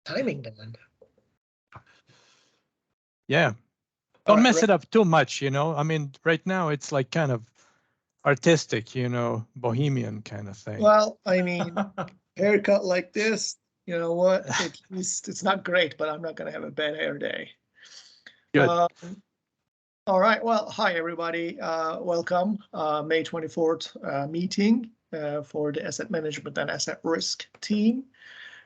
timing then. Yeah. Don't mess it up too much, you know. I mean, right now it's like kind of artistic, you know, bohemian kind of thing. Well, I mean, haircut like this, you know what? It's not great, but I'm not going to have a bad hair day. Good. All right. Well, hi, everybody. Welcome. May 24th meeting for the asset management and asset risk team.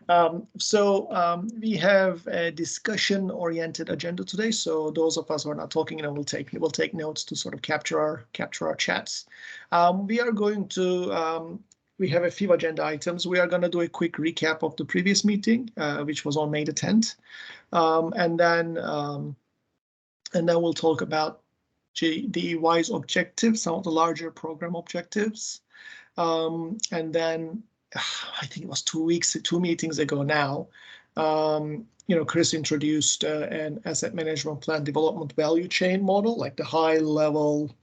We have a discussion-oriented agenda today. So those of us who are not talking, you know, we'll take notes to sort of capture our chats. We are going to we have a few agenda items. We are going to do a quick recap of the previous meeting, which was on May the 10th, and then we'll talk about the WISE objectives, some of the larger program objectives, and then. I think it was 2 meetings ago now, you know, Chris introduced an asset management plan development value chain model, like the high level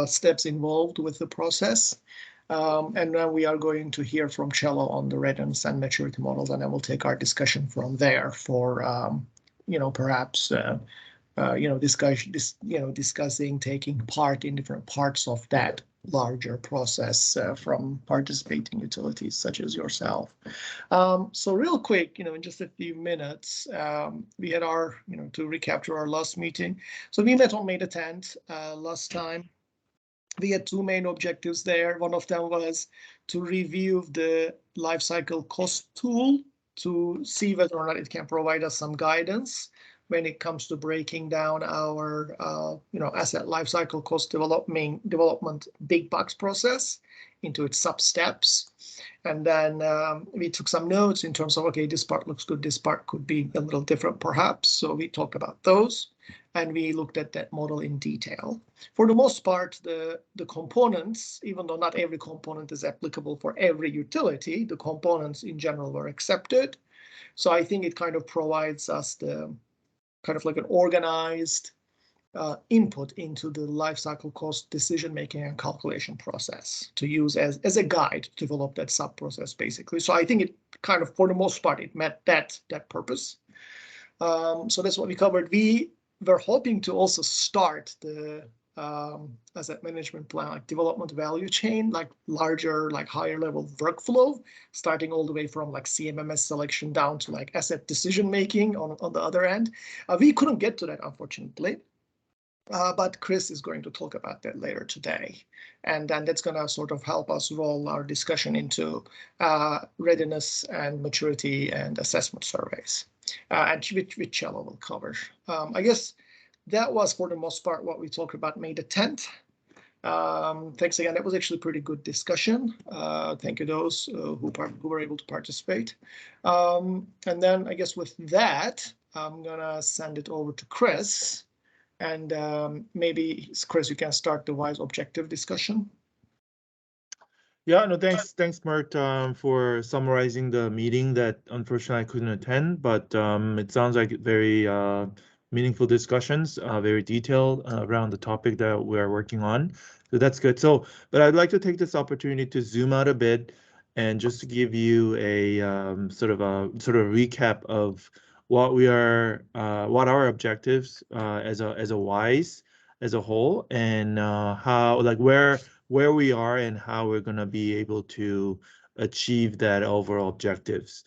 steps involved with the process. And then we are going to hear from Cello on the readiness and maturity models, and then we'll take our discussion from there for, you know, perhaps, you know, discussing taking part in different parts of that larger process from participating utilities such as yourself. So real quick, you know, in just a few minutes, we had our, you know, to recapture our last meeting. So we met on May the 10th last time. We had two main objectives there. One of them was to review the life cycle cost tool to see whether or not it can provide us some guidance when it comes to breaking down our, you know, asset lifecycle cost development big box process into its sub steps. And then we took some notes in terms of, okay, this part looks good, this part could be a little different perhaps. So we talked about those and we looked at that model in detail. For the most part, the components, even though not every component is applicable for every utility, the components in general were accepted. So I think it kind of provides us the kind of like an organized input into the life cycle cost decision-making and calculation process to use as a guide to develop that sub-process, basically. So I think it kind of, for the most part, it met that purpose. So that's what we covered. We were hoping to also start the asset management plan, like development value chain, like larger, like higher level workflow, starting all the way from like CMMS selection down to like asset decision making on the other end. We couldn't get to that, unfortunately. But Chris is going to talk about that later today. And then that's going to sort of help us roll our discussion into readiness and maturity and assessment surveys, and which Cello will cover. I guess that was, for the most part, what we talked about May the 10th. Thanks again. That was actually a pretty good discussion. Thank you those who were able to participate. And then I guess with that, I'm going to send it over to Chris. And maybe, Chris, you can start the WISE objective discussion. Yeah, no, thanks, Mert, for summarizing the meeting that unfortunately I couldn't attend, but it sounds like very meaningful discussions, very detailed around the topic that we're working on. So that's good. So, but I'd like to take this opportunity to zoom out a bit and just to give you a sort of recap of what our objectives as a WISE as a whole, and how, like, where we are and how we're going to be able to achieve that overall objectives.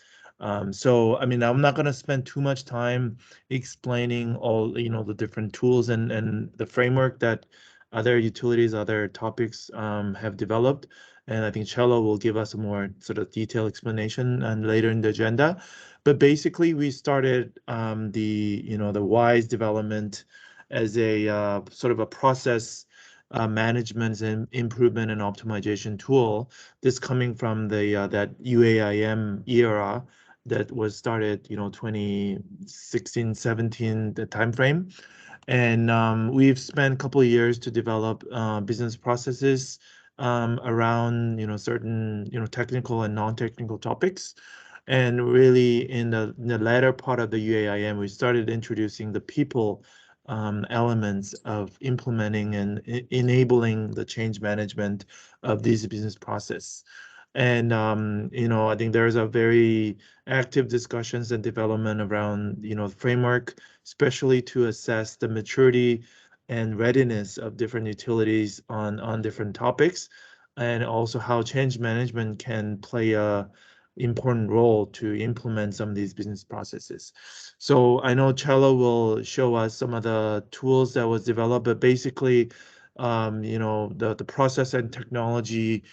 So, I mean, I'm not going to spend too much time explaining all, you know, the different tools and the framework that other utilities, other topics have developed. And I think Cello will give us a more sort of detailed explanation and later in the agenda. But basically, we started the WISE development as a sort of a process management and improvement and optimization tool. This coming from the that UAIM era that was started, you know, 2016, 17, the timeframe. And we've spent a couple of years to develop business processes around, you know, certain, you know, technical and non-technical topics. And really in the latter part of the UAIM, we started introducing the people elements of implementing and enabling the change management of these business process. And I think there's a very active discussions and development around framework, especially to assess the maturity and readiness of different utilities on different topics, and also how change management can play a important role to implement some of these business processes. So I know Cello will show us some of the tools that was developed, but basically, the process and technology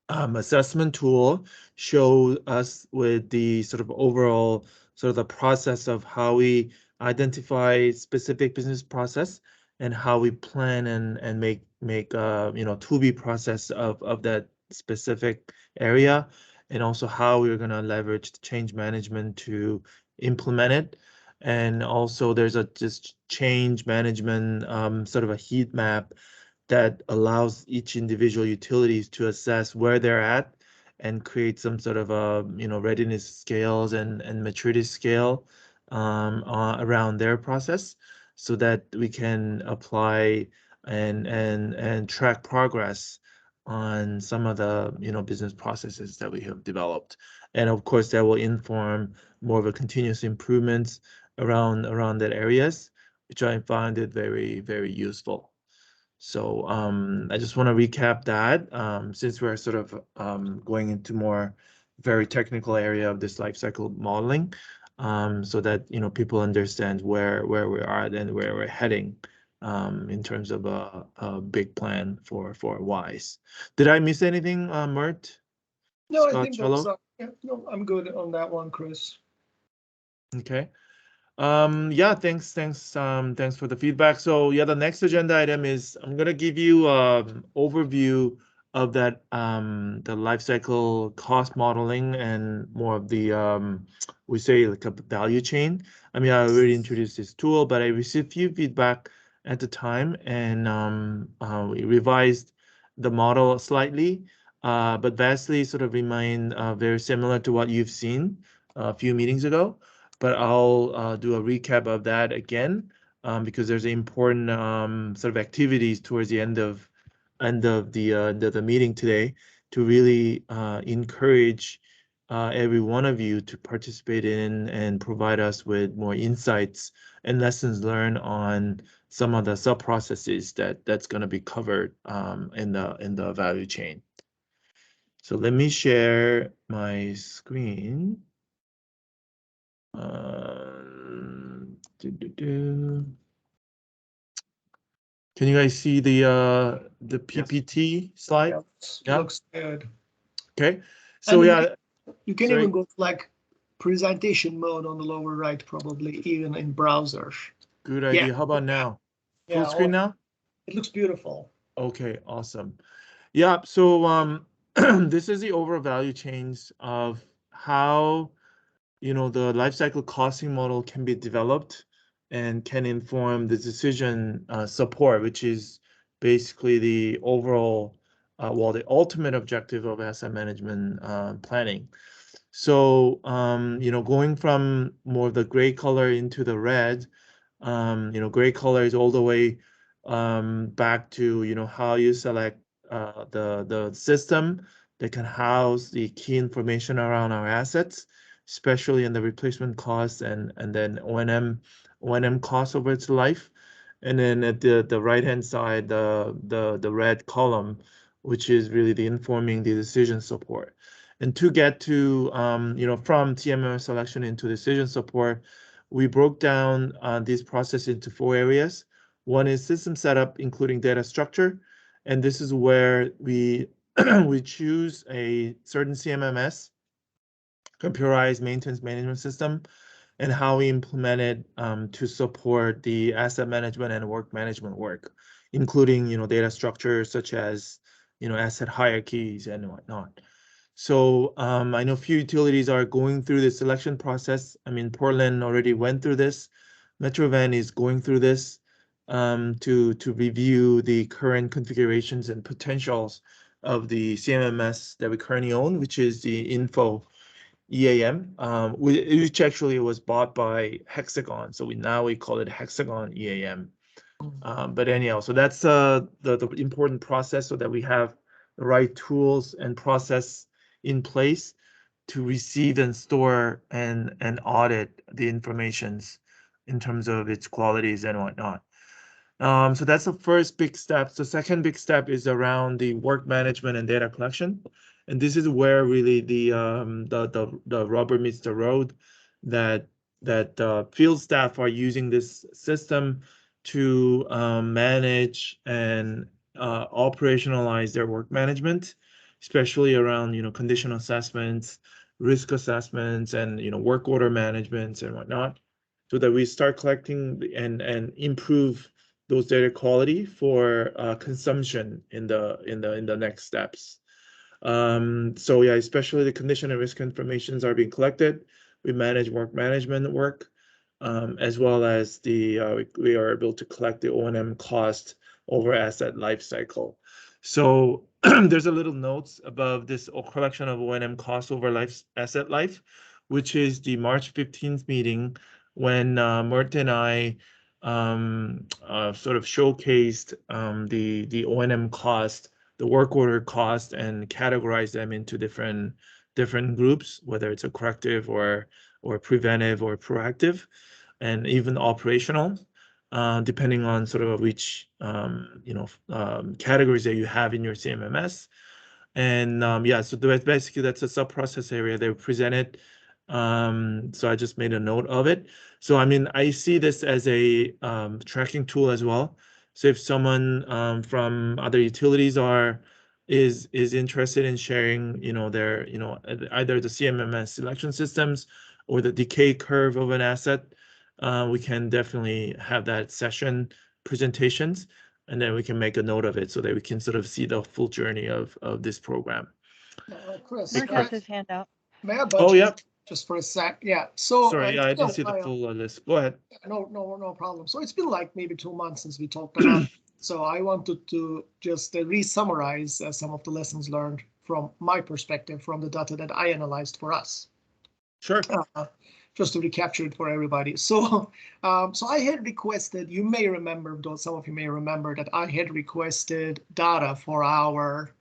assessment tool show us with the sort of overall sort of the process of how we identify specific business process and how we plan and make to-be process of that specific area, and also how we're going to leverage change management to implement it. And also there's a just change management sort of a heat map that allows each individual utilities to assess where they're at and create some sort of a readiness scales and maturity scale around their process, so that we can apply and track progress on some of the business processes that we have developed. And of course that will inform more of a continuous improvements around that areas, which I find it very, very useful. So I just want to recap that since we're sort of going into more very technical area of this life cycle modeling, so that people understand where we are and where we're heading in terms of a big plan for WISE. Did I miss anything, Mert? No, Scott, I think Cello? that's no, I'm good on that one, Chris. Okay. Yeah, thanks for the feedback. So yeah, the next agenda item is I'm gonna give you overview of that the life cycle cost modeling and more of the we say like a value chain. I mean, I already introduced this tool, but I received few feedback at the time, and we revised the model slightly, but vastly sort of remain very similar to what you've seen a few meetings ago. But I'll do a recap of that again, because there's important sort of activities towards the end of the meeting today to really encourage every one of you to participate in and provide us with more insights and lessons learned on some of the sub processes that's going to be covered in the value chain. So let me share my screen. Can you guys see the PPT slide? Yeah, looks good. Okay, so and you can even go to like presentation mode on the lower right, probably even in browsers. Good idea. How about now? Full screen now? It looks beautiful. Okay, awesome. Yeah, so this is the overall value chains of how the life cycle costing model can be developed and can inform the decision support, which is basically the overall, the ultimate objective of asset management planning. So, going from more of the gray color into the red, gray color is all the way back to, how you select the system that can house the key information around our assets, especially in the replacement costs and then O&M costs over its life. And then at the right hand side, the red column, which is really the informing the decision support. And to get to from TMM selection into decision support, we broke down this process into 4 areas. One is system setup, including data structure, and this is where we we choose a certain CMMS, computerized maintenance management system, and how we implement it to support the asset management and work management work, including data structures such as asset hierarchies and whatnot. So I know few utilities are going through the selection process. I mean, Portland already went through this. Metrovan is going through this to review the current configurations and potentials of the CMMS that we currently own, which is the Info EAM, which actually was bought by Hexagon. So we call it Hexagon EAM. But anyhow, so that's the important process, so that we have the right tools and process in place to receive and store and audit the informations in terms of its qualities and whatnot. So that's the first big step. The second big step is around the work management and data collection. And this is where really the rubber meets the road, that field staff are using this system to manage and operationalize their work management, especially around, condition assessments, risk assessments, and, work order management and whatnot, so that we start collecting and improve those data quality for consumption in the next steps. So yeah, especially the condition and risk informations are being collected. We manage work management work, as well as we are able to collect the O&M cost over asset life cycle. So there's a little notes above this collection of O&M cost over asset life, which is the March 15th meeting when Mert and I sort of showcased the O&M cost, the work order cost, and categorize them into different groups, whether it's a corrective or preventive or proactive, and even operational, depending on sort of which categories that you have in your CMMS. And yeah, so basically that's a sub-process area they presented. So I just made a note of it. So I mean, I see this as a tracking tool as well. So if someone from other utilities is interested in sharing, their, either the CMMS selection systems or the decay curve of an asset, we can definitely have that session presentations, and then we can make a note of it so that we can sort of see the full journey of this program. Chris, Mert has his hand up. may I Oh, yeah. just for a sec? Yeah. So Sorry, yeah, I didn't see the full list. Go ahead. No problem. So it's been like maybe 2 months since we talked about it. So I wanted to just re-summarize some of the lessons learned from my perspective, from the data that I analyzed for us. Sure. Just to recapture it for everybody. So, so I had requested, you may remember, though some of you may remember, that I had requested data for our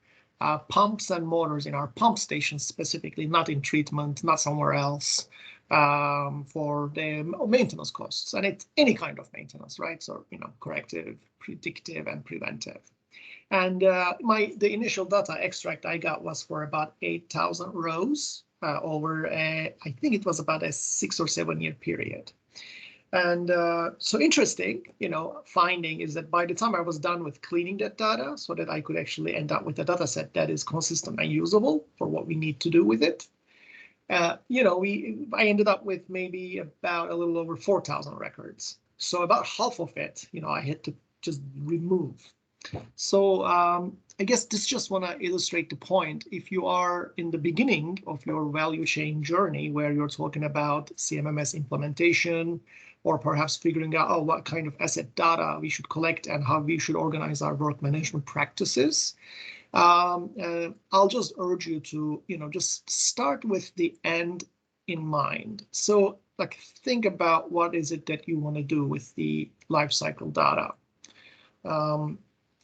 pumps and motors in our pump stations specifically, not in treatment, not somewhere else, for the maintenance costs. And it's any kind of maintenance, right? So, corrective, predictive, and preventive. And the initial data extract I got was for about 8,000 rows over, I think it was about a 6 or 7 year period. And so interesting, finding is that by the time I was done with cleaning that data, so that I could actually end up with a data set that is consistent and usable for what we need to do with it, I ended up with maybe about a little over 4,000 records. So about half of it, I had to just remove. So I guess this just want to illustrate the point. If you are in the beginning of your value chain journey, where you're talking about CMMS implementation, or perhaps figuring out what kind of asset data we should collect and how we should organize our work management practices, I'll just urge you to, just start with the end in mind. So like, think about what is it that you want to do with the lifecycle data.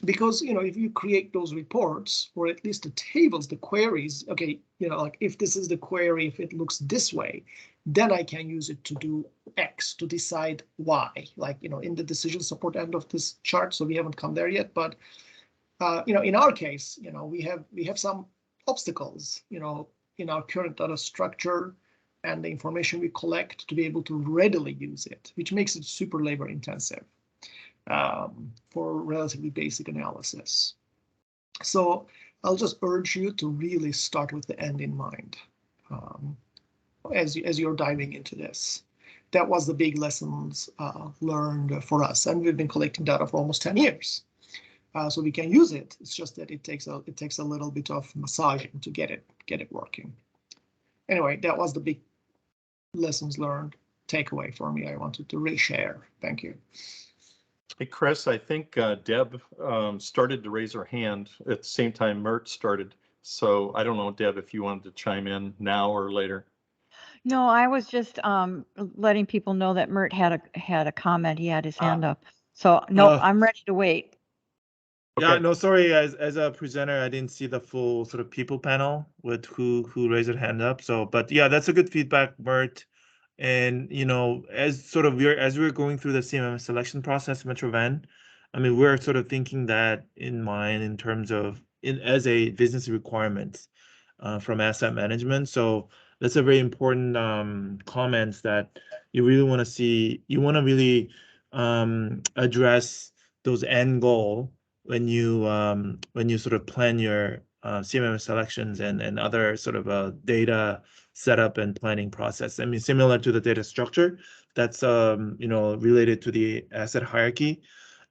Because, if you create those reports, or at least the tables, the queries, okay, like if this is the query, if it looks this way, then I can use it to do X, to decide Y, like, in the decision support end of this chart. So we haven't come there yet, but, in our case, we have some obstacles, in our current data structure and the information we collect to be able to readily use it, which makes it super labor intensive. For relatively basic analysis. So I'll just urge you to really start with the end in mind as you're diving into this. That was the big lessons learned for us, and we've been collecting data for almost 10 years. So we can use it. It's just that it takes a little bit of massaging to get it working. Anyway, that was the big lessons learned takeaway for me. I wanted to reshare. Thank you. Hey, Chris, I think Deb started to raise her hand at the same time Mert started. So I don't know, Deb, if you wanted to chime in now or later. No, I was just letting people know that Mert had a comment. He had his hand up. So no, I'm ready to wait. Yeah, Okay. no, sorry. As a presenter, I didn't see the full sort of people panel with who raised their hand up. So, but yeah, that's a good feedback, Mert. And you know, as sort of we're going through the CMM selection process, Metrovan, I mean, we're sort of thinking that in mind in terms of as a business requirement from asset management. So that's a very important comments that you really want to see. You want to really address those end goal when you sort of plan your CMM selections and other sort of data setup and planning process. I mean, similar to the data structure that's you know, related to the asset hierarchy,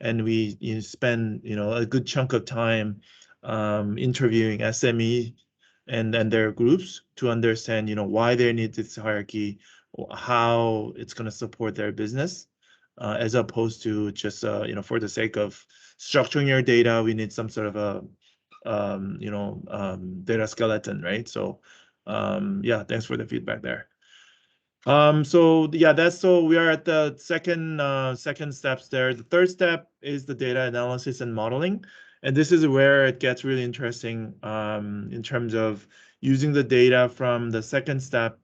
and we spend you know, a good chunk of time interviewing SME and their groups to understand you know, why they need this hierarchy, how it's going to support their business, as opposed to just you know, for the sake of structuring your data, we need some sort of a you know, data skeleton, right? So yeah, thanks for the feedback there. So yeah, so we are at the second steps there. The third step is the data analysis and modeling, and this is where it gets really interesting in terms of using the data from the second step.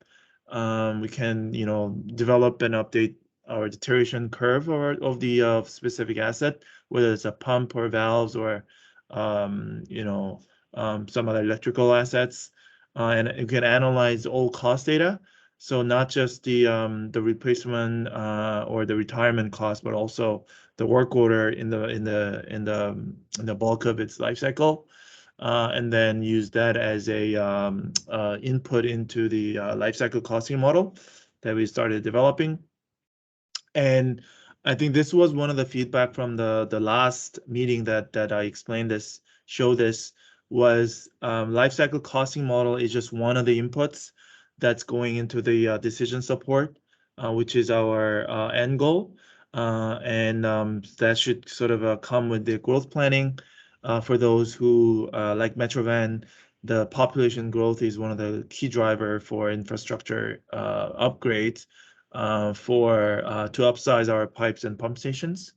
We can you know, develop and update our deterioration curve of the specific asset, whether it's a pump or valves or you know, some other electrical assets, and you can analyze all cost data. So not just the replacement or the retirement cost, but also the work order in the bulk of its life cycle, and then use that as a input into the life cycle costing model that we started developing. And I think this was one of the feedback from the last meeting that I explained this, show this, was life cycle costing model is just one of the inputs that's going into the decision support, which is our end goal. And that should sort of come with the growth planning for those who, like Metrovan, the population growth is one of the key driver for infrastructure upgrades to upsize our pipes and pump stations.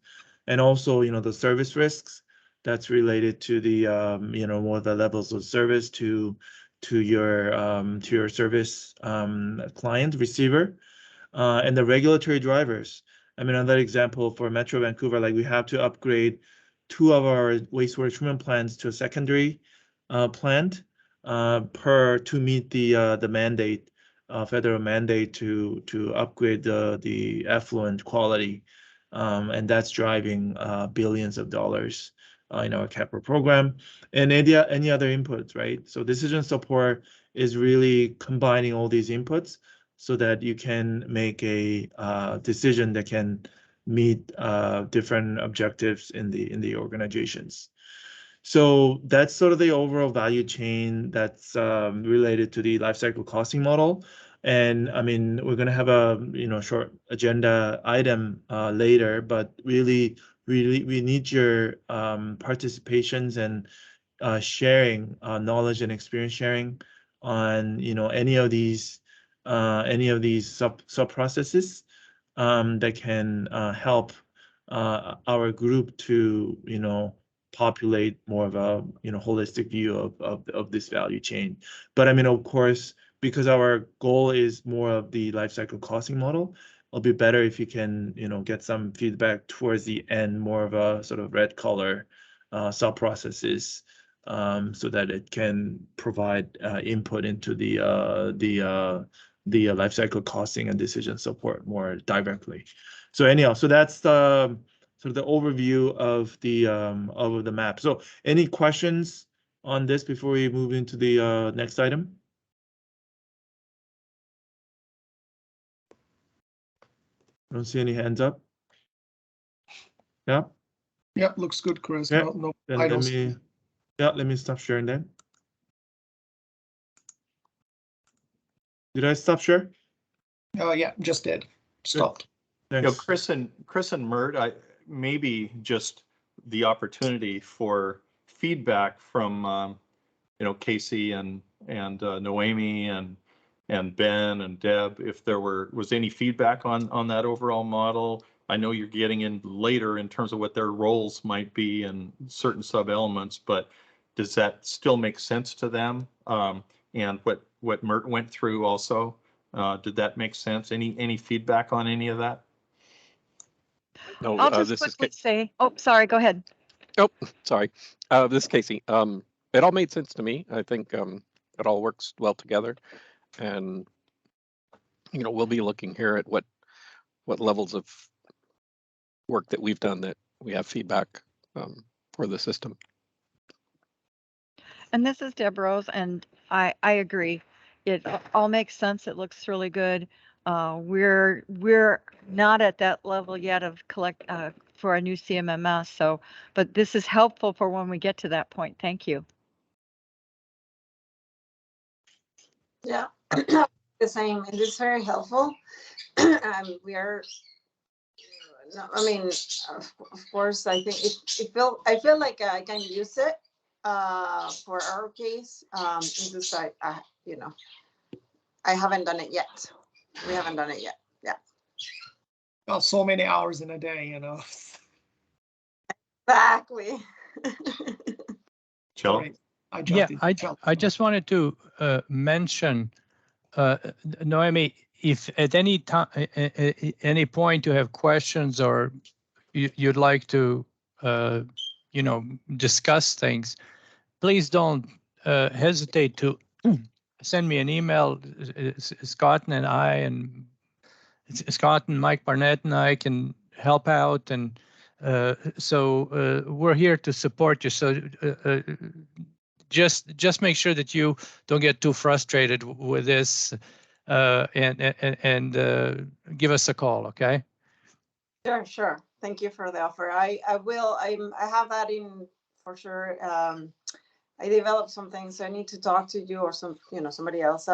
And also, you know, the service risks that's related to the, you know, more the levels of service to your service client receiver, and the regulatory drivers. I mean, another example for Metro Vancouver, like we have to upgrade 2 of our wastewater treatment plants to a secondary plant to meet the mandate, federal mandate to upgrade the effluent quality, and that's driving billions of dollars in our capital program, and any other inputs, right? So decision support is really combining all these inputs so that you can make a decision that can meet different objectives in the organizations. So that's sort of the overall value chain that's related to the life cycle costing model. And I mean, we're going to have a short agenda item later, but really we need your participations and sharing knowledge and experience sharing on any of these sub processes that can help our group to populate more of a holistic view of this value chain. But I mean, of course, because our goal is more of the life cycle costing model, it'll be better if you can get some feedback towards the end, more of a sort of red color sub processes, so that it can provide input into the life cycle costing and decision support more directly. So anyhow, so that's the sort of the overview of the map. So any questions on this before we move into the next item? I don't see any hands up. Yeah. Yeah, looks good, Chris. Yeah. No Then idols. let me stop sharing then. Did I stop share? Oh yeah, just did. Stopped. Thanks. Chris and Mert, maybe just the opportunity for feedback from Casey and Noemi and Ben and Deb, if there was any feedback on that overall model. I know you're getting in later in terms of what their roles might be and certain sub-elements, but does that still make sense to them? And what Mert went through also, did that make sense? Any feedback on any of that? No, I'll just this quickly say, oh, sorry, go ahead. Oh, sorry. This is Casey. It all made sense to me. I think it all works well together, and we'll be looking here at what levels of work that we've done that we have feedback for the system. And this is Deb Rose, and I agree. It all makes sense. It looks really good. We're not at that level yet of for a new CMMS. So, but this is helpful for when we get to that point. Thank you. Yeah, the same. It is very helpful. We are. No, I mean, of course, I think I feel like I can use it for our case. It's just I haven't done it yet. We haven't done it yet. Yeah. Well, so many hours in a day, Exactly. Cello? Yeah, I just wanted to mention, Noemi, if at any time, any point you have questions or you'd like to, discuss things, please don't hesitate to send me an email. Scott and I, and Scott and Mike Barnett and I can help out, and so we're here to support you. So just make sure that you don't get too frustrated with this, and give us a call, okay? Sure. Thank you for the offer. I will. I have that in for sure. I developed something, so I need to talk to you or somebody else.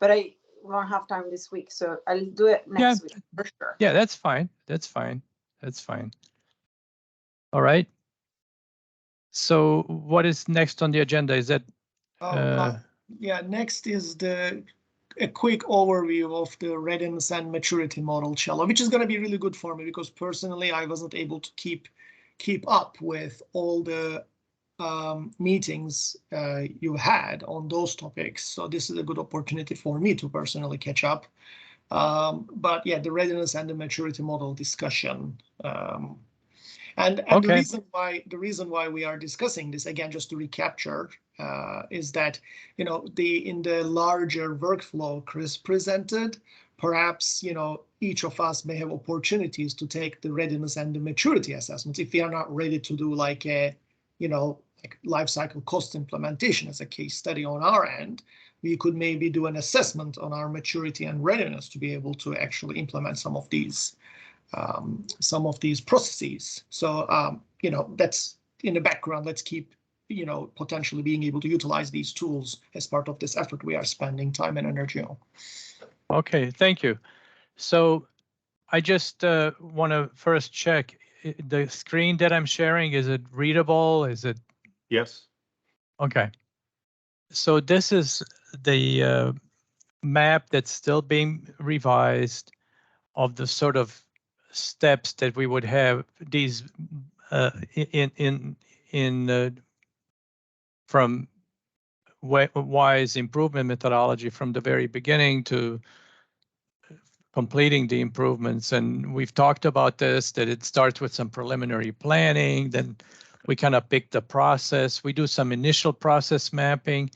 But I won't have time this week, so I'll do it next week for sure. Yeah, that's fine. That's fine. That's fine. All right. So what is next on the agenda? Is that? Yeah, next is a quick overview of the readiness and maturity model, Cello, which is going to be really good for me because personally I wasn't able to keep up with all the meetings you had on those topics. So this is a good opportunity for me to personally catch up. But yeah, the readiness and the maturity model discussion. And okay. The reason why we are discussing this, again, just to recapture, is that in the larger workflow Chris presented, perhaps each of us may have opportunities to take the readiness and the maturity assessments. If we are not ready to do like a like life cycle cost implementation as a case study on our end, we could maybe do an assessment on our maturity and readiness to be able to actually implement some of these processes. So that's in the background. Let's keep potentially being able to utilize these tools as part of this effort we are spending time and energy on. Okay, thank you. So I just want to first check the screen that I'm sharing. Is it readable? Is it? Yes. Okay. So this is the map that's still being revised of the sort of steps that we would have these from WISE improvement methodology from the very beginning to completing the improvements. And we've talked about this, that it starts with some preliminary planning, then we kind of pick the process, we do some initial process mapping,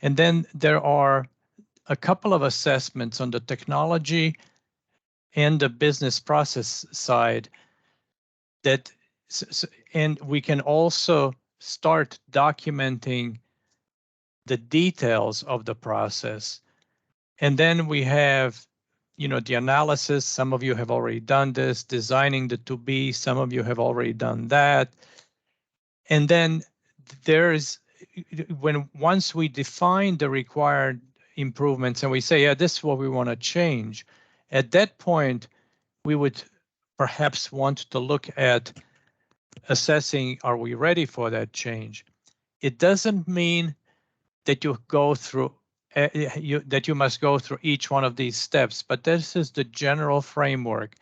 and then there are a couple of assessments on the technology and the business process side and we can also start documenting the details of the process. And then we have the analysis. Some of you have already done this, designing the to-be. Some of you have already done that. And then once we define the required improvements and we say, yeah, this is what we want to change, at that point, we would perhaps want to look at assessing, are we ready for that change? It doesn't mean that you go through that you must go through each one of these steps, but this is the general framework.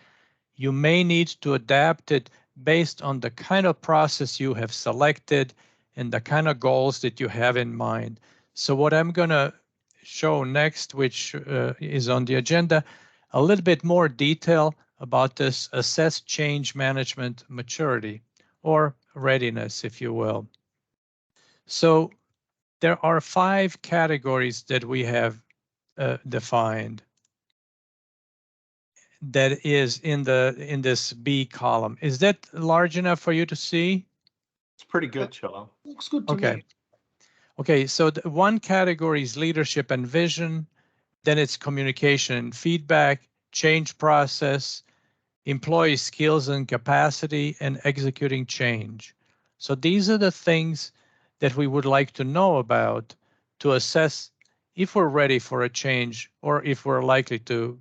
you may need to adapt it based on the kind of process you have selected and the kind of goals that you have in mind. So what I'm going to show next, which is on the agenda, a little bit more detail about this assess change management maturity, or readiness, if you will. So there are 5 categories that we have defined that is in this B column. Is that large enough for you to see? It's pretty good, Cello. Looks good to Okay. me. Okay, so one category is leadership and vision, then it's communication and feedback, change process, employee skills and capacity, and executing change. So these are the things that we would like to know about to assess if we're ready for a change or if we're likely to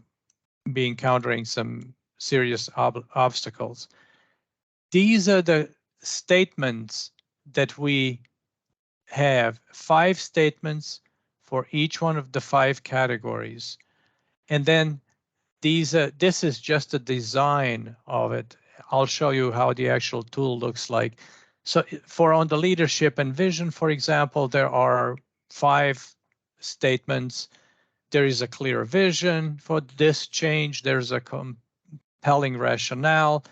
be encountering some serious obstacles. These are the statements that we have, 5 statements for each one of the 5 categories. And then this is just a design of it. I'll show you how the actual tool looks like. So for on the leadership and vision, for example, there are 5 statements. There is a clear vision for this change. There's a compelling rationale.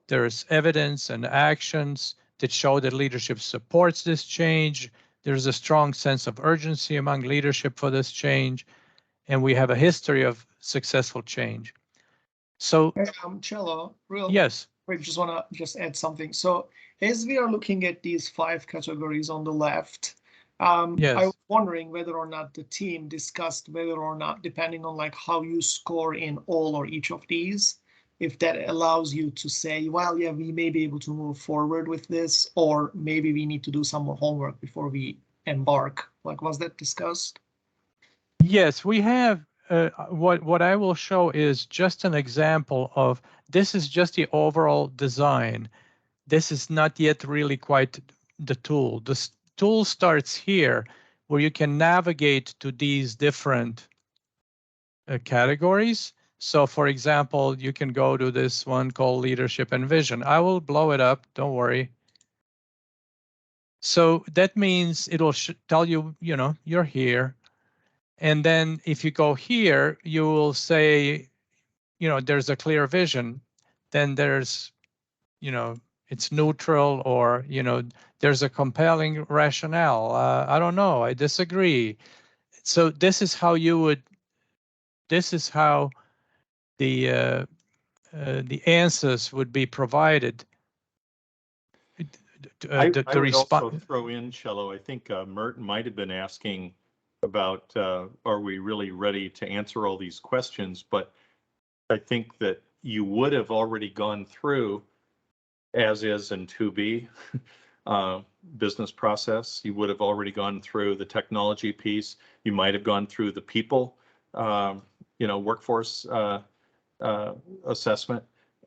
There's evidence and actions that show that leadership supports this change. There's a strong sense of urgency among leadership for this change. And we have a history of successful change. So, Cello, real yes. quick, just want to add something. So as we are looking at these 5 categories on the left, Yes. I was wondering whether or not the team discussed whether or not, depending on like how you score in all or each of these, if that allows you to say, well, yeah, we may be able to move forward with this, or maybe we need to do some more homework before we embark. Like, was that discussed? Yes, we have. What I will show is just an example of, this is just the overall design. This is not yet really quite the tool. The tool starts here, where you can navigate to these different categories. So for example, you can go to this one called leadership and vision. I will blow it up, don't worry. So that means it'll tell you, you're here. And then if you go here, you will say, there's a clear vision. Then there's, it's neutral, or, there's a compelling rationale. I don't know, I disagree. So this is how the answers would be provided. I would also throw in, Cello, I think Mert might have been asking about, are we really ready to answer all these questions? But I think that you would have already gone through, as is in 2B, business process. You would have already gone through the technology piece. You might have gone through the people, workforce assessment,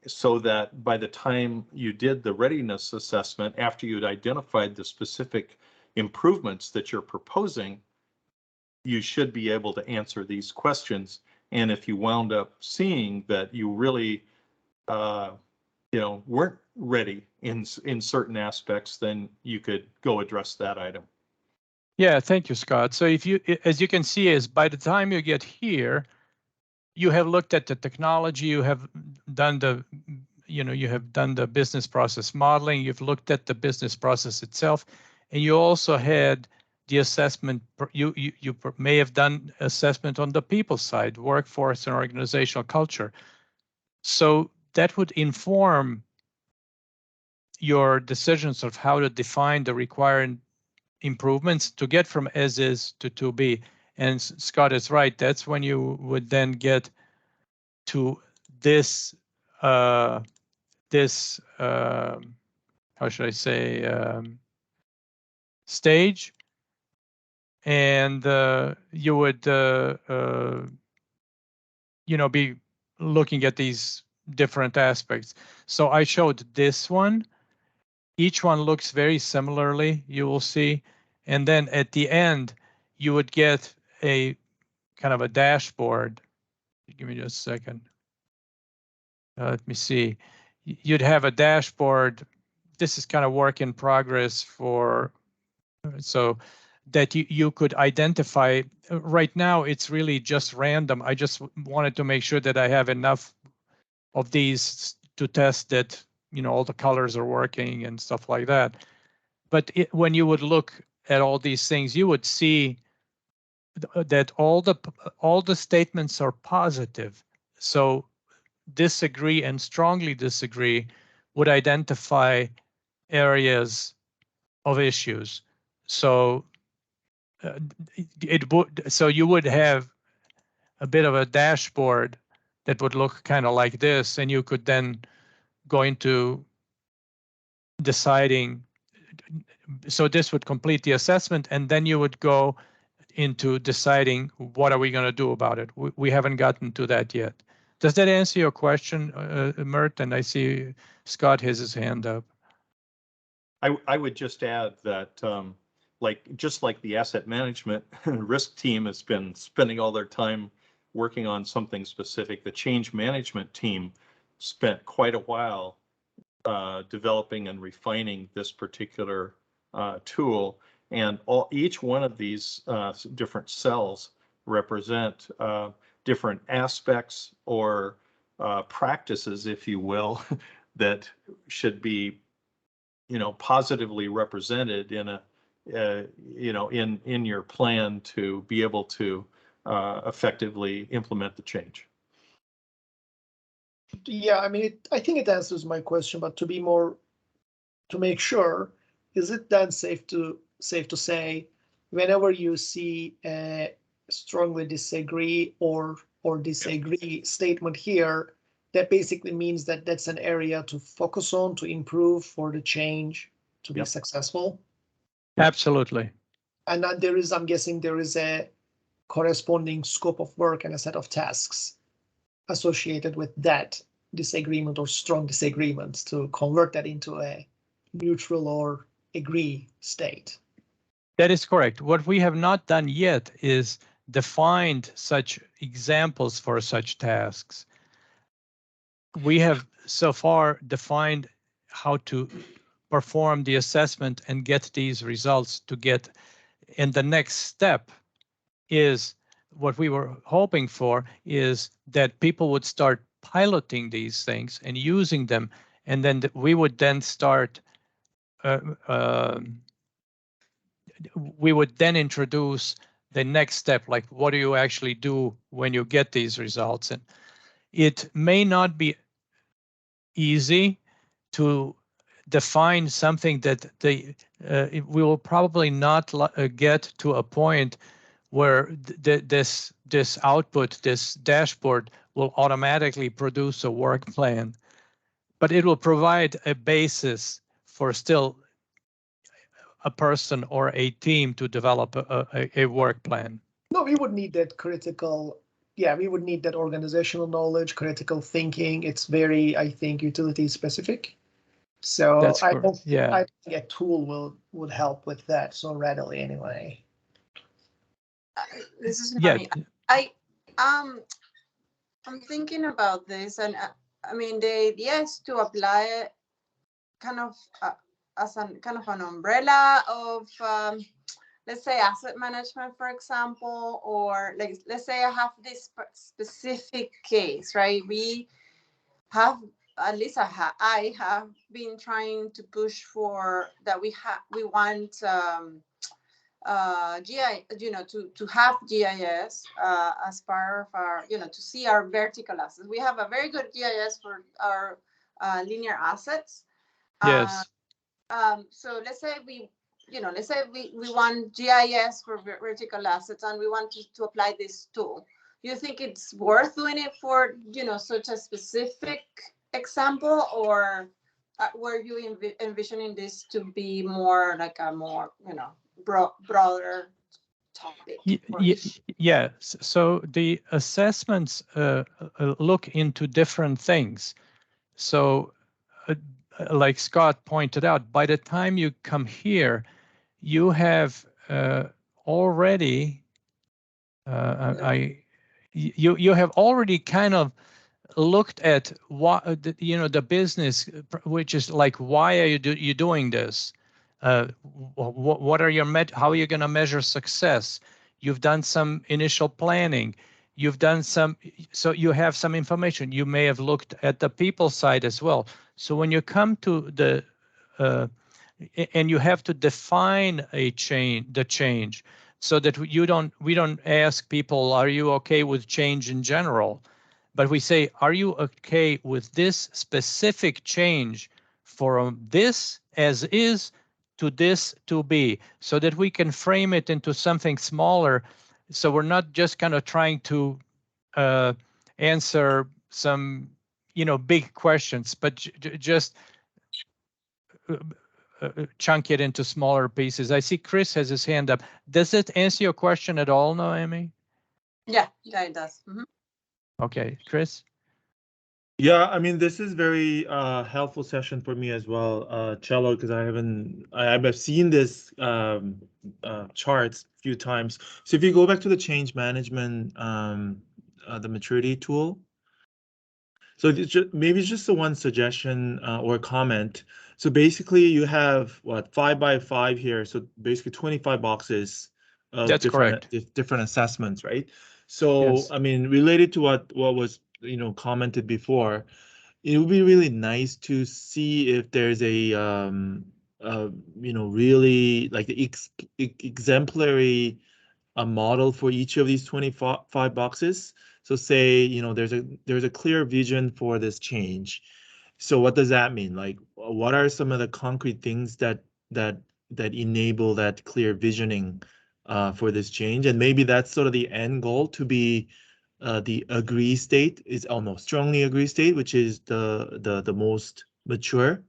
so that by the time you did the readiness assessment, after you'd identified the specific improvements that you're proposing, you should be able to answer these questions. And if you wound up seeing that you really, weren't ready in certain aspects, then you could go address that item. Yeah, thank you, Scott. So as you can see, is by the time you get here, you have looked at the technology, you have done the business process modeling, you've looked at the business process itself, and you also had the assessment. You may have done assessment on the people side, workforce and organizational culture. So that would inform your decisions of how to define the required improvements to get from as is to 2B. And Scott is right, that's when you would then get to this, how should I say, stage. And you would, be looking at these different aspects. So I showed this one. Each one looks very similarly, you will see. And then at the end, you would get a kind of a dashboard. Give me just a second. let me see, you'd have a dashboard. This is kind of work in progress for, so that you could identify. Right now, it's really just random. I just wanted to make sure that I have enough of these to test that, you know, all the colors are working and stuff like that. But when you would look at all these things, you would see that all the statements are positive. So disagree and strongly disagree would identify areas of issues. So so you would have a bit of a dashboard that would look kind of like this, and you could then go into deciding. So this would complete the assessment, and then you would go into deciding what are we going to do about it. We haven't gotten to that yet. Does that answer your question, Mert? And I see Scott has his hand up. I would just add that, just like the asset management risk team has been spending all their time working on something specific, the change management team spent quite a while developing and refining this particular tool. And each one of these different cells represent different aspects or practices, if you will, that should be, you know, positively represented in a, you know, in your plan to be able to effectively implement the change. Yeah, I mean, I think it answers my question, but to make sure, is it then safe to say, whenever you see a strongly disagree or disagree statement here, that basically means that that's an area to focus on, to improve, for the change to be successful? Absolutely. And then there is, I'm guessing there is a corresponding scope of work and a set of tasks associated with that disagreement or strong disagreement to convert that into a neutral or agree state. That is correct. What we have not done yet is defined such examples for such tasks. We have so far defined how to perform the assessment and get these results to get, and the next step is what we were hoping for, is that people would start piloting these things and using them, and then we would then start we would then introduce the next step, like what do you actually do when you get these results. And it may not be easy to define something that we will probably not get to a point where this output, this dashboard, will automatically produce a work plan, but it will provide a basis for still a person or a team to develop a work plan. No, we would need that critical, yeah, we would need that organizational knowledge, critical thinking. It's very, I think, utility specific. So That's I correct. don't, Yeah. I think a tool would help with that so readily anyway. This is Yeah. I'm thinking about this, and I mean, the idea is to apply it kind of as kind of an umbrella of, let's say, asset management, for example, or like, let's say I have this specific case, right? We have, at least I have been trying to push for that. We want GI, you know, to have GIS as part of our, you know, to see our vertical assets. We have a very good GIS for our linear assets. Yes. So let's say we want GIS for vertical assets, and we want to apply this tool. You think it's worth doing it for, you know, such a specific example, or were you envisioning this to be more like a more, you know, broader topic? Yeah. So the assessments look into different things. So like Scott pointed out, by the time you come here, you have already you have already kind of looked at what the business, which is like, why are you doing this? What are your how are you going to measure success? You've done some initial planning. You've done some, so you have some information. You may have looked at the people side as well. So when you come to the and you have to define the change, so that we don't ask people, are you okay with change in general? But we say, are you okay with this specific change from this as is to this to be, so that we can frame it into something smaller. So we're not just kind of trying to answer some, big questions, but just chunk it into smaller pieces. I see Chris has his hand up. Does it answer your question at all, Noemi? Yeah, it does. Okay, Chris? Yeah, I mean, this is very helpful session for me as well, Cello, because I've seen this charts a few times. So if you go back to the change management, the maturity tool, so maybe it's just the one suggestion or comment. So basically you have what, 5 by 5 here. So basically 25 boxes of That's correct. different assessments, right? So, Yes. I mean, related to what was, commented before, it would be really nice to see if there's a, really like the exemplary a model for each of these 25 boxes. So say, there's a clear vision for this change. So what does that mean? Like, what are some of the concrete things that enable that clear visioning for this change? And maybe that's sort of the end goal, to be the agree state, is almost strongly agree state, which is the most mature.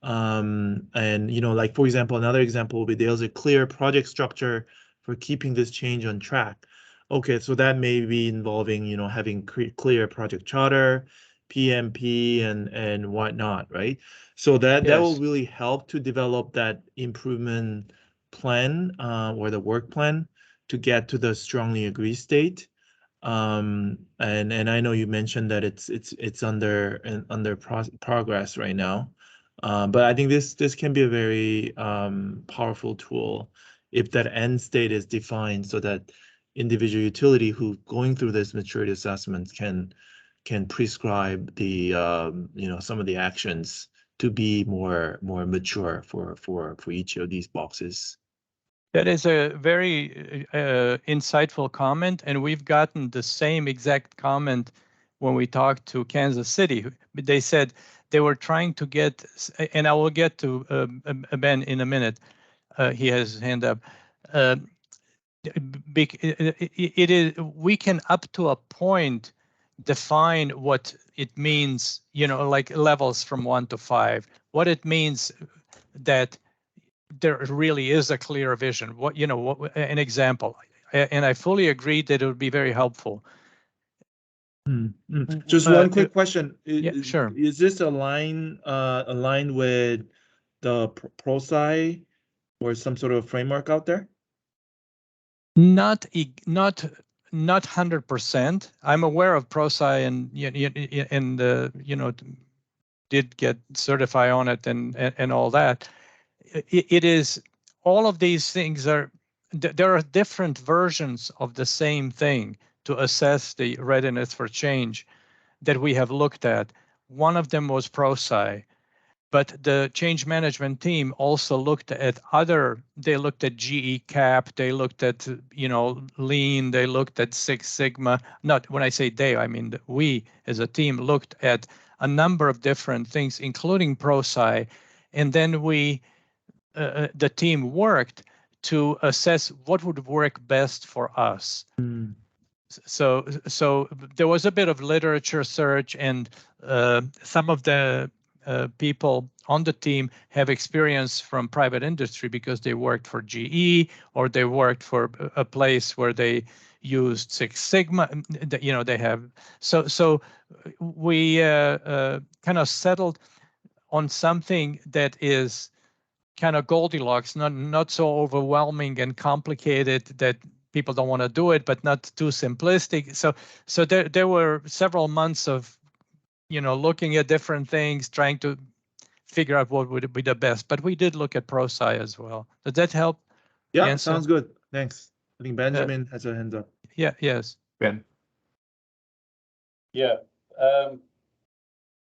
And like, for example, another example would be there's a clear project structure for keeping this change on track. Okay, so that may be involving, having clear project charter, PMP, and whatnot, right? So that will really help to develop that improvement plan or the work plan to get to the strongly agree state. And I know you mentioned that it's under progress right now. But I think this can be a very powerful tool if that end state is defined, so that individual utility who going through this maturity assessment can prescribe the some of the actions to be more mature for each of these boxes. That is a very insightful comment, and we've gotten the same exact comment when we talked to Kansas City. They said they were trying to get, and I will get to Ben in a minute. He has his hand up. It is, we can up to a point define what it means, like levels from 1 to 5. What it means that there really is a clear vision. What an example, and I fully agree that it would be very helpful. Just one quick question. Yeah, sure. Is this aligned with the ProSci or some sort of framework out there? Not 100%. I'm aware of ProSci and did get certified on it and all that. It is, all of these things there are different versions of the same thing to assess the readiness for change that we have looked at. One of them was ProSci, but the change management team also looked at they looked at GE CAP, they looked at, Lean, they looked at Six Sigma. Not when I say they, I mean we as a team looked at a number of different things, including ProSci, and then the team worked to assess what would work best for us. So there was a bit of literature search, and some of the people on the team have experience from private industry because they worked for GE or they worked for a place where they used Six Sigma. They have, so we kind of settled on something that is kind of Goldilocks, not so overwhelming and complicated that people don't want to do it, but not too simplistic. So there were several months of looking at different things, trying to figure out what would be the best. But we did look at ProSci as well. Did that help? Yeah, answer? sounds good. Thanks. I think Benjamin has a hand up. Yeah. Yes. Ben? Yeah. I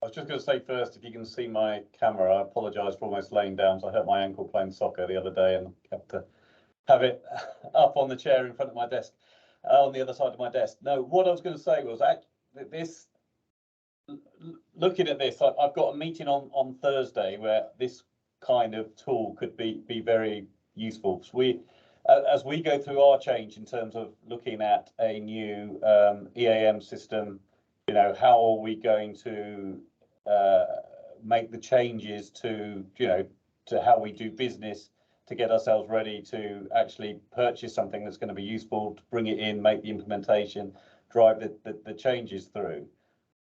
was just going to say first, if you can see my camera, I apologise for almost laying down. So I hurt my ankle playing soccer the other day and kept to have it up on the chair in front of my desk, on the other side of my desk. No, what I was going to say was this. Looking at this, I've got a meeting on Thursday where this kind of tool could be very useful. So as we go through our change in terms of looking at a new EAM system, how are we going to make the changes to how we do business to get ourselves ready to actually purchase something that's going to be useful, to bring it in, make the implementation, drive the changes through.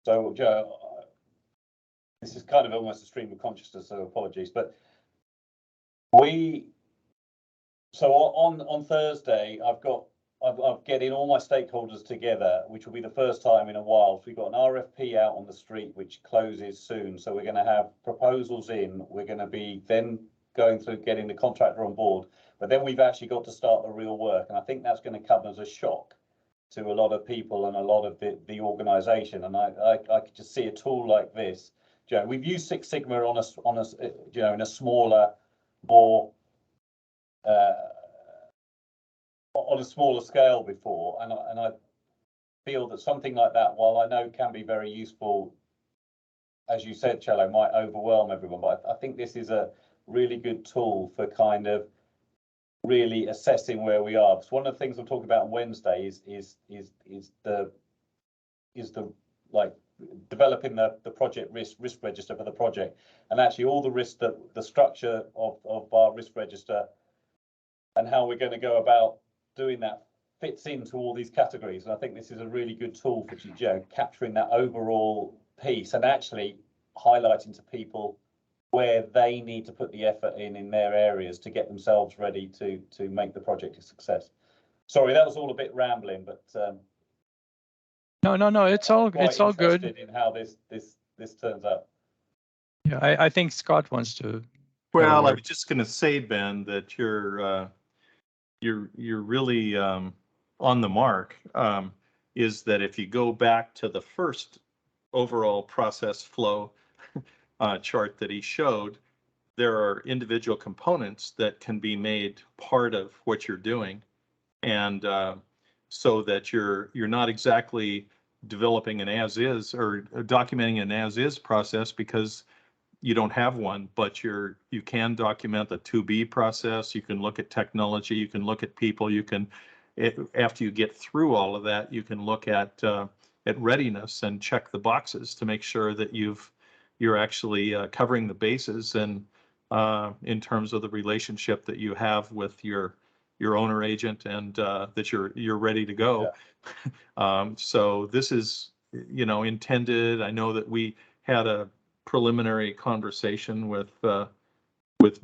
So, Joe, this is kind of almost a stream of consciousness, so apologies. But on Thursday, I'm getting all my stakeholders together, which will be the first time in a while. So we've got an RFP out on the street, which closes soon. So we're going to have proposals in. We're going to be then going through getting the contractor on board. But then we've actually got to start the real work. And I think that's going to come as a shock to a lot of people and a lot of the organization. And I could just see a tool like this. We've used Six Sigma on a in a smaller, more on a smaller scale before, and I feel that something like that, while I know can be very useful, as you said, Cello, might overwhelm everyone. But I think this is a really good tool for kind of really assessing where we are. Because one of the things we'll talk about on Wednesday is the like developing the project risk register for the project, and actually all the risks, that the structure of our risk register and how we're going to go about doing that fits into all these categories. And I think this is a really good tool for capturing that overall piece and actually highlighting to people where they need to put the effort in their areas to get themselves ready to make the project a success. Sorry, that was all a bit rambling, but No, it's all good. In how this turns out. Yeah, I think Scott wants to. Well, I was just going to say, Ben, that you're really on the mark. Is that if you go back to the first overall process flow chart that he showed, there are individual components that can be made part of what you're doing, and so that you're not exactly developing an as-is or documenting an as-is process because you don't have one, but you can document the to-be process. You can look at technology. You can look at people. You can, after you get through all of that, you can look at readiness and check the boxes to make sure that you're actually covering the bases and in terms of the relationship that you have with your owner agent and that you're ready to go. Yeah. So this is intended. I know that we had a preliminary conversation with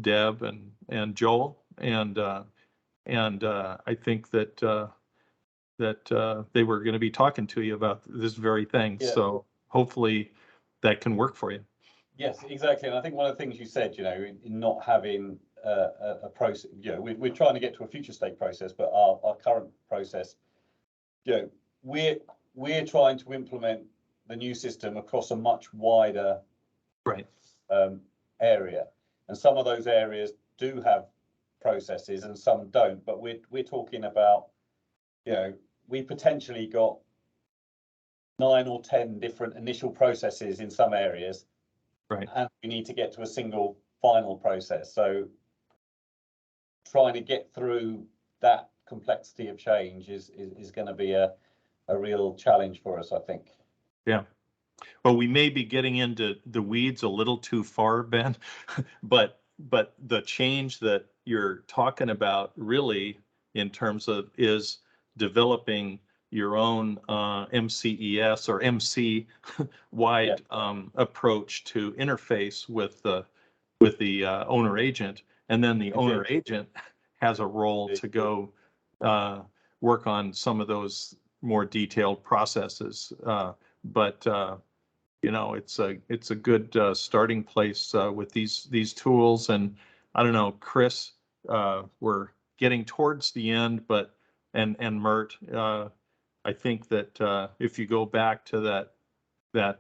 Deb and Joel, and I think that they were going to be talking to you about this very thing. Yeah. So hopefully that can work for you. Yes, exactly. And I think one of the things you said, in not having a process, we're trying to get to a future state process, but our current process, we're trying to implement the new system across a much wider area, and some of those areas do have processes and some don't. But we're talking about, we potentially got 9 or 10 different initial processes in some areas. Right. And we need to get to a single final process. So trying to get through that complexity of change is going to be a real challenge for us, I think. Yeah. Well, we may be getting into the weeds a little too far, Ben, but the change that you're talking about really in terms of is developing your own MCES or MC wide approach to interface with the owner agent, and then the owner agent has a role to go work on some of those more detailed processes. But you know, it's a good starting place with these tools. And I don't know, Chris, we're getting towards the end, but and Mert, I think that if you go back to that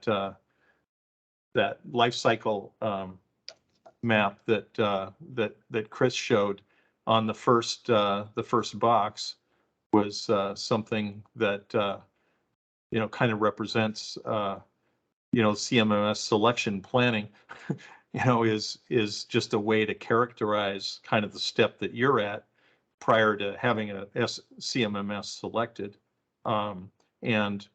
life cycle map that Chris showed on the first box was something that you know, kind of represents you know, CMMS selection planning. You know, is just a way to characterize kind of the step that you're at prior to having a CMMS selected. And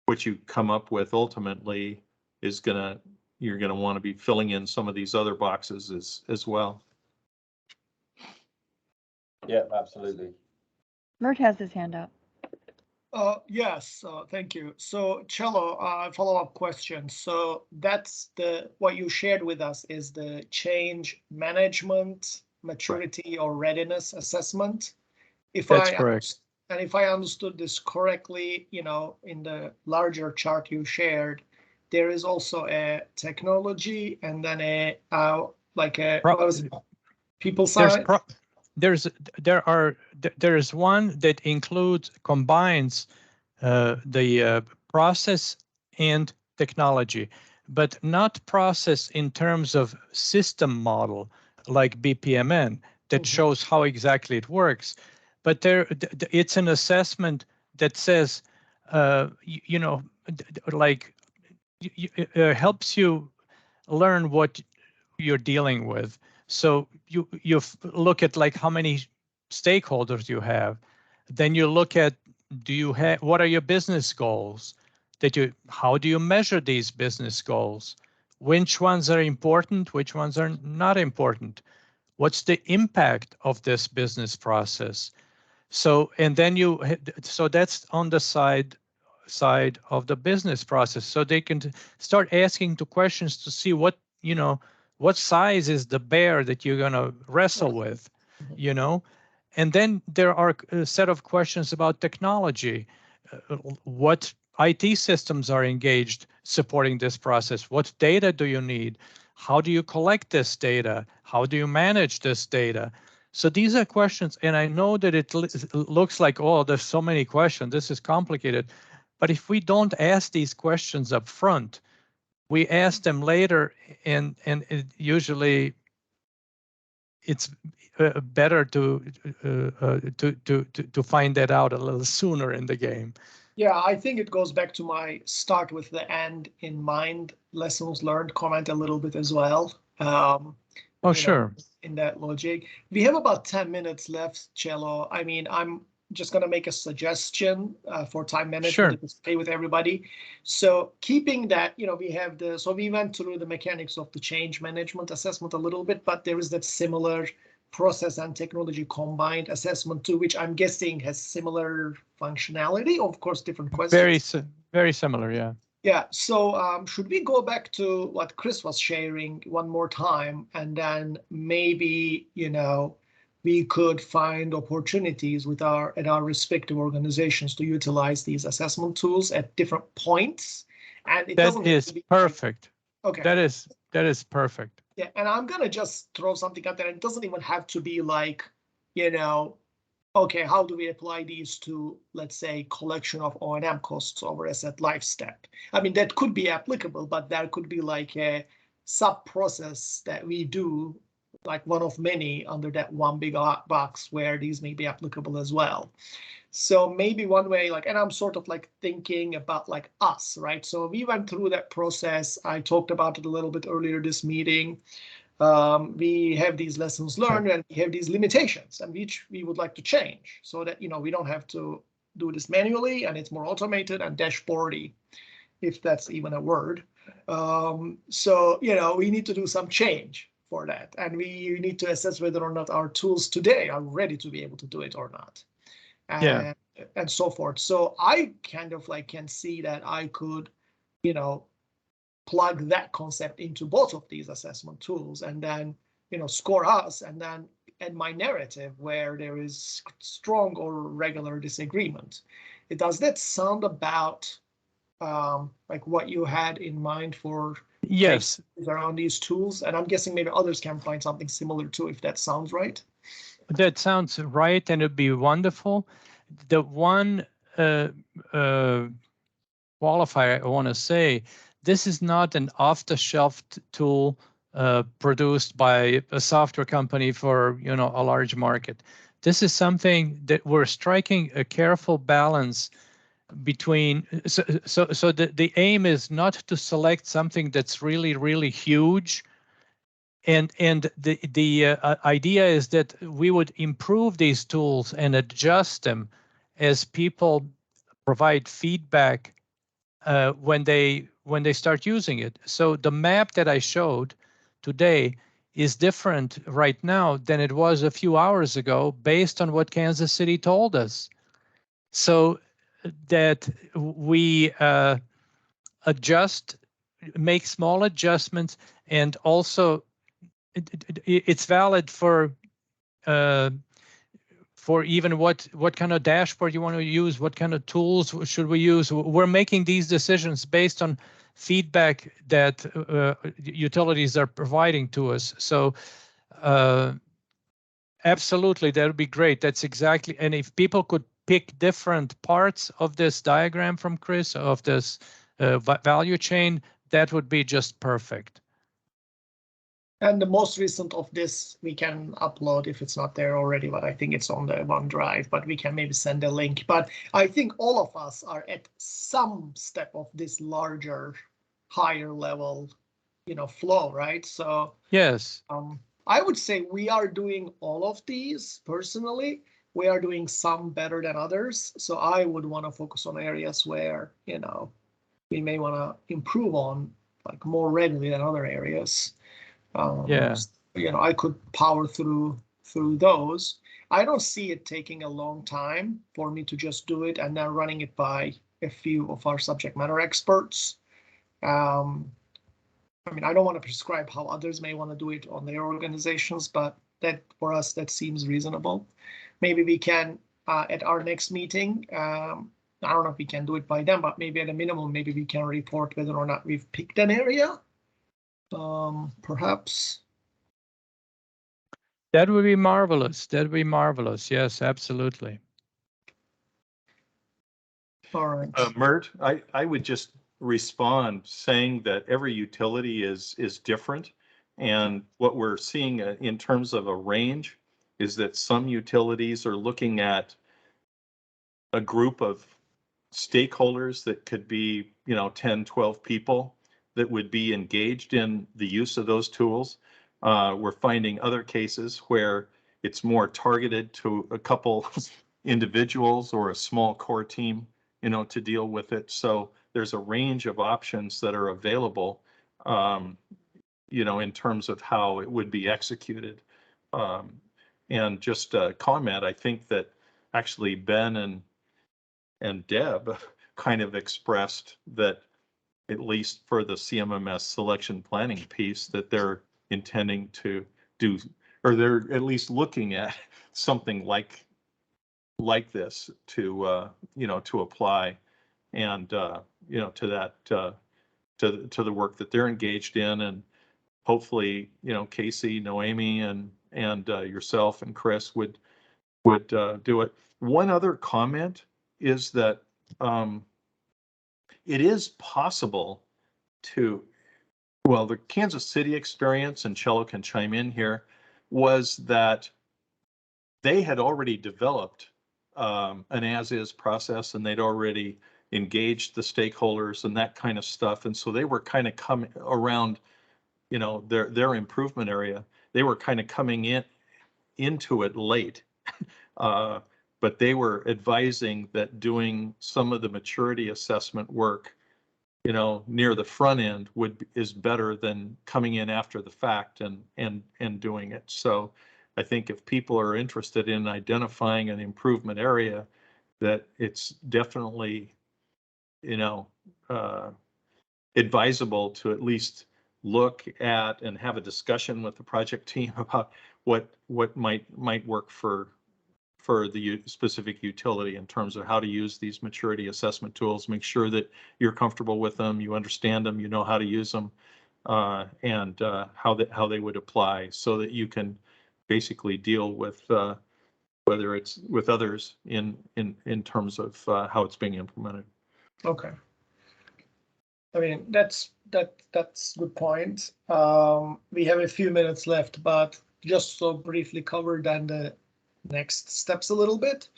what you come up with ultimately is you're gonna want to be filling in some of these other boxes as well. Yeah, absolutely. Mert has his hand up. Yes, thank you. So Cello, follow-up question. So that's what you shared with us is the change management, maturity or readiness assessment. That's correct. And if I understood this correctly, you know, in the larger chart you shared, there is also a technology and then like a what was it? People side. There is one that combines the process and technology, but not process in terms of system model like BPMN that shows how exactly it works. But it's an assessment that says, you know, like helps you learn what you're dealing with. So you look at like how many stakeholders you have. Then you look at, what are your business goals? How do you measure these business goals? Which ones are important? Which ones are not important? What's the impact of this business process? So, and then so that's on the side of the business process. So they can start asking the questions to see what, you know, what size is the bear that you're going to wrestle with, you know? And then there are a set of questions about technology. What IT systems are engaged supporting this process? What data do you need? How do you collect this data? How do you manage this data? So these are questions, and I know that it looks like, oh, there's so many questions, this is complicated. But if we don't ask these questions up front, we ask them later, and usually it's better to find that out a little sooner in the game. Yeah, I think it goes back to my start with the end in mind, lessons learned comment a little bit as well. Oh, sure. In that logic. We have about 10 minutes left, Cello. I mean, I'm just going to make a suggestion for time management. Sure. If it's okay with everybody. So keeping that, you know, so we went through the mechanics of the change management assessment a little bit, but there is that similar process and technology combined assessment too, which I'm guessing has similar functionality, of course, different questions. Very similar, yeah. Yeah, so should we go back to what Chris was sharing one more time, and then maybe, you know, we could find opportunities at our respective organizations to utilize these assessment tools at different points. And that is perfect. Okay. That is perfect. Yeah, and I'm gonna just throw something out there. It doesn't even have to be like, you know, okay, how do we apply these to, let's say, collection of O&M costs over asset life step? I mean, that could be applicable, but there could be like a sub-process that we do, like one of many under that one big box where these may be applicable as well. So maybe one way, like, and I'm sort of like thinking about like us, right? So we went through that process. I talked about it a little bit earlier this meeting. We have these lessons learned and we have these limitations, and which we would like to change so that, you know, we don't have to do this manually and it's more automated and dashboardy, if that's even a word. So, you know, we need to do some change for that, and we need to assess whether or not our tools today are ready to be able to do it or not, and so forth. So I kind of like can see that I could, you know, plug that concept into both of these assessment tools and then, you know, score us and then add my narrative where there is strong or regular disagreement. Does that sound about like what you had in mind for Yes, around these tools? And I'm guessing maybe others can find something similar too, if that sounds right. that sounds right, and it'd be wonderful. The one qualifier I want to say, this is not an off-the-shelf tool produced by a software company for, you know, a large market. This is something that we're striking a careful balance between. So the aim is not to select something that's really, really huge. And the idea is that we would improve these tools and adjust them as people provide feedback when they start using it. So the map that I showed today is different right now than it was a few hours ago based on what Kansas City told us. So that we adjust, make small adjustments, and also it's valid for even what kind of dashboard you want to use, what kind of tools should we use. We're making these decisions based on feedback that utilities are providing to us. So absolutely, that would be great. That's exactly, and if people could pick different parts of this diagram from Chris, of this value chain, that would be just perfect. And the most recent of this we can upload if it's not there already, but I think it's on the OneDrive, but we can maybe send a link. But I think all of us are at some step of this larger, higher level, you know, flow, right? So yes, I would say we are doing all of these personally. We are doing some better than others. So I would want to focus on areas where, you know, we may want to improve on, like more readily than other areas. Yeah. You know, I could power through those. I don't see it taking a long time for me to just do it and then running it by a few of our subject matter experts. I mean, I don't want to prescribe how others may want to do it on their organizations, but that for us, that seems reasonable. Maybe we can, at our next meeting, I don't know if we can do it by then, but maybe at a minimum, maybe we can report whether or not we've picked an area. Perhaps. That would be marvelous. That would be marvelous. Yes, absolutely. All right. Mert, I would just respond saying that every utility is different. And what we're seeing in terms of a range is that some utilities are looking at a group of stakeholders that could be, you know, 10, 12 people that would be engaged in the use of those tools. We're finding other cases where it's more targeted to a couple individuals or a small core team, you know, to deal with it. So there's a range of options that are available, you know, in terms of how it would be executed. And just a comment, I think that actually Ben and Deb kind of expressed that, at least for the CMMS selection planning piece, that they're intending to do, or they're at least looking at something like this to, you know, to apply and, you know, to that, to the work that they're engaged in. And hopefully, you know, Casey, Noemi, and yourself and Chris would do it. One other comment is that it is possible to, well, the Kansas City experience, and Cello can chime in here, was that they had already developed an as-is process, and they'd already engaged the stakeholders and that kind of stuff. And so they were kind of coming around, you know, their improvement area. They were kind of coming into it late. But they were advising that doing some of the maturity assessment work, you know, near the front end is better than coming in after the fact and doing it. So I think if people are interested in identifying an improvement area, that it's definitely, you know, advisable to at least look at and have a discussion with the project team about what might work for for the specific utility in terms of how to use these maturity assessment tools. Make sure that you're comfortable with them, you understand them, you know how to use them, and how they would apply, so that you can basically deal with whether it's with others in terms of how it's being implemented. Okay. I mean, that's good point. We have a few minutes left, but just so briefly cover then the next steps a little bit.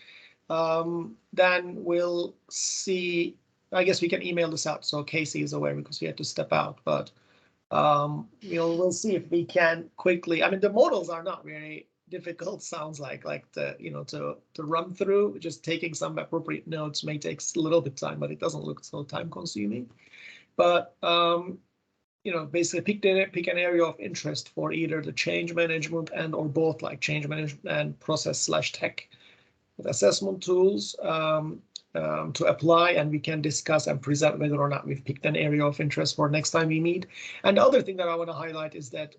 Then we'll see. I guess we can email this out so Casey is aware, because he had to step out. But we'll see if we can quickly. I mean, the models are not very difficult. Sounds like the to run through. Just taking some appropriate notes may take a little bit of time, but it doesn't look so time consuming. But basically pick an area of interest for either the change management and or both, like change management and process/tech assessment tools to apply, and we can discuss and present whether or not we've picked an area of interest for next time we meet. And the other thing that I want to highlight is that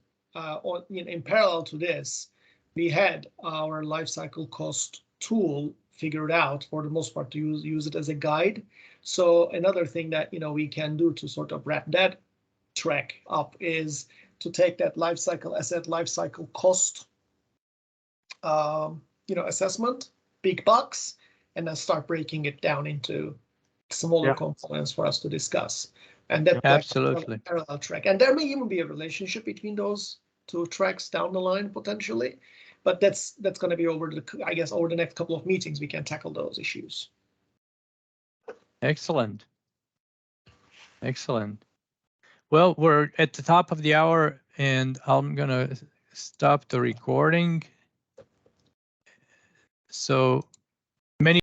in parallel to this, we had our life cycle cost tool figured out for the most part to use it as a guide. So another thing that we can do to sort of wrap that track up is to take that asset life cycle cost assessment, big box, and then start breaking it down into smaller components for us to discuss. And that absolutely parallel track. And there may even be a relationship between those two tracks down the line potentially, but that's going to be over the next couple of meetings we can tackle those issues. Excellent. Well, we're at the top of the hour, and I'm gonna stop the recording. So